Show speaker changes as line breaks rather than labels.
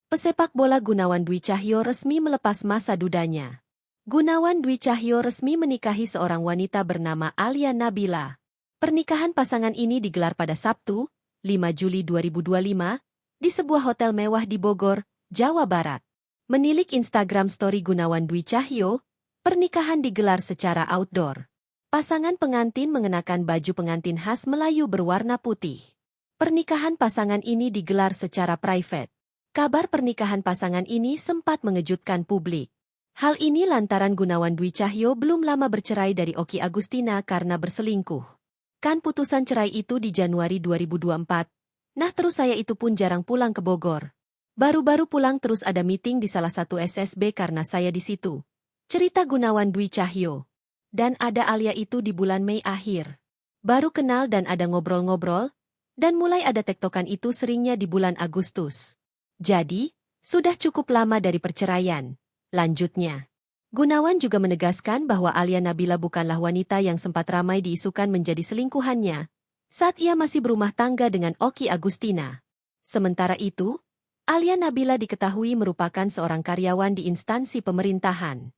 Pesepak bola Gunawan Dwi Cahyo resmi melepas masa dudanya. Gunawan Dwi Cahyo resmi menikahi seorang wanita bernama Alia Nabila. Pernikahan pasangan ini digelar pada Sabtu, 5 Juli 2025, di sebuah hotel mewah di Bogor, Jawa Barat. Menilik Instagram story Gunawan Dwi Cahyo, pernikahan digelar secara outdoor. Pasangan pengantin mengenakan baju pengantin khas Melayu berwarna putih. Pernikahan pasangan ini digelar secara private. Kabar pernikahan pasangan ini sempat mengejutkan publik. Hal ini lantaran Gunawan Dwi Cahyo belum lama bercerai dari Okky Agustina karena berselingkuh. Kan putusan cerai itu di Januari 2024. Nah terus saya itu pun jarang pulang ke Bogor. Baru-baru pulang terus ada meeting di salah satu SSB karena saya di situ. Cerita Gunawan Dwi Cahyo. Dan ada Alia itu di bulan Mei akhir. Baru kenal dan ada ngobrol-ngobrol, dan mulai ada tektokan itu seringnya di bulan Agustus. Jadi, sudah cukup lama dari perceraian. Lanjutnya, Gunawan juga menegaskan bahwa Alia Nabila bukanlah wanita yang sempat ramai diisukan menjadi selingkuhannya saat ia masih berumah tangga dengan Okky Agustina. Sementara itu, Alia Nabila diketahui merupakan seorang karyawan di instansi pemerintahan.